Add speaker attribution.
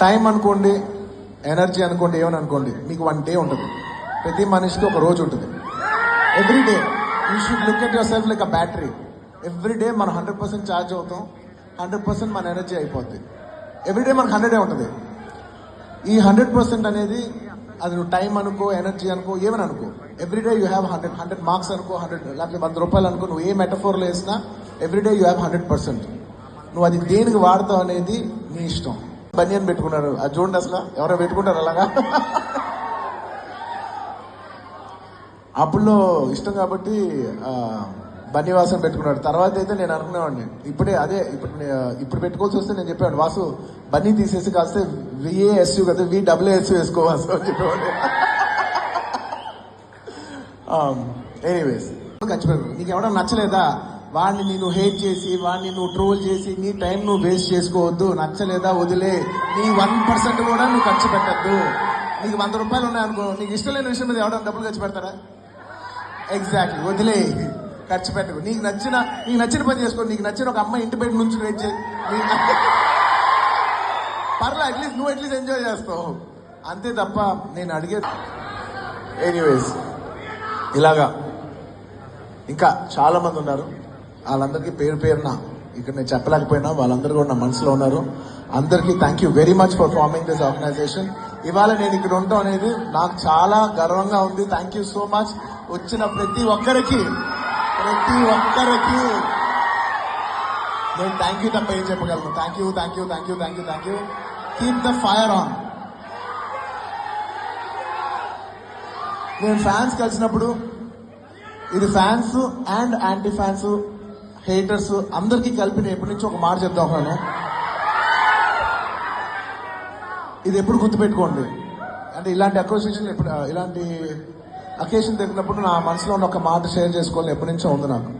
Speaker 1: Time అనుకోండి, energy అనుకోండి, ఏమని అనుకోండి, మీకు 1 డే ఉంటుంది. ప్రతి మనిషికి ఒక రోజు ఉంటుంది. Every day you should look at your self like a battery. Every day మనం 100% ఛార్జ్ అవుతాం, 100% మన ఎనర్జీ అయిపోద్ది. ఎవ్రీడే మనకు 100 ఉంటుంది. ఈ 100% అనేది అది నువ్వు టైం అనుకో, ఎనర్జీ అనుకో, ఏమని అనుకో, ఎవ్రీడే యూ హ్యావ్ 100 మార్క్స్ అనుకో, 100 లేకపోతే 100 రూపాయలు అనుకో, నువ్వు ఏ మెటఫోర్లో వేసినా ఎవ్రీడే యూ హ్యావ్ 100%. నువ్వు అది దేనికి వాడతావు అనేది నీ ఇష్టం. బనియన్ పెట్టుకున్నారు, అది చూడండి, అసలు ఎవరో పెట్టుకుంటారు అలాగా. అప్పుడులో ఇష్టం కాబట్టి బన్నివాసం పెట్టుకున్నాడు. తర్వాత అయితే నేను అనుకునేవాడిని, ఇప్పుడే అదే ఇప్పుడు పెట్టుకోవాల్సి వస్తే నేను చెప్పాను, వాసు బన్నీ తీసేసి కాస్తే VASU కదా, VAASU వేసుకోవాల్సి అని చెప్పేవాడు. ఎనీవేస్, ఖర్చు పెట్టు. నీకు ఎవడన్నా నచ్చలేదా, వాడిని నేను హేట్ చేసి, వాడిని నువ్వు ట్రోల్ చేసి నీ టైం నువ్వు వేస్ట్ చేసుకోవద్దు. నచ్చలేదా వదిలే. నీ 1% కూడా నువ్వు ఖర్చు పెట్టద్దు. నీకు 100 రూపాయలు ఉన్నాయనుకో, నీకు ఇష్టం లేని విషయం మీద ఎవడన్నా డబ్బులు ఖర్చు పెడతారా? ఎగ్జాక్ట్లీ, వదిలే, ఖర్చు పెట్టకు. నీకు నచ్చిన పని చేసుకో. నీకు నచ్చిన ఒక అమ్మాయి ఇంటి బయట నుంచి వెయిట్ చేయి, పర్లే, అట్లీస్ట్ నువ్వు అట్లీస్ట్ ఎంజాయ్ చేస్తావు, అంతే తప్ప నేను అడిగే. ఎనీవేస్, ఇలాగా ఇంకా చాలా మంది ఉన్నారు. వాళ్ళందరికీ పేరు పేరున ఇక్కడ నేను చెప్పలేకపోయినా వాళ్ళందరూ కూడా నా మనసులో ఉన్నారు. అందరికీ thank you very much for forming this organization. ఇవాళ నేను ఇక్కడ ఉండటం అనేది నాకు చాలా గర్వంగా ఉంది. Thank you so much. వచ్చిన ప్రతి ఒక్కరికి నేను థ్యాంక్ యూ తప్ప ఏం చెప్పగలను. Thank you. Keep the fire on. నేను ఫ్యాన్స్ కలిసినప్పుడు, ఇది fans and anti fans, haters అందరికీ కలిపి నేను ఎప్పటి నుంచో ఒక మాట చెప్తా ఉన్నాను. ఇది ఎప్పుడు గుర్తుపెట్టుకోండి. అంటే ఇలాంటి అక్విజిషన్ ఇలాంటి అకేషన్ జరిగినప్పుడు నా మనసులో ఉన్న ఒక మాట షేర్ చేసుకోవాలని ఎప్పటి నుంచో ఉంది నాకు.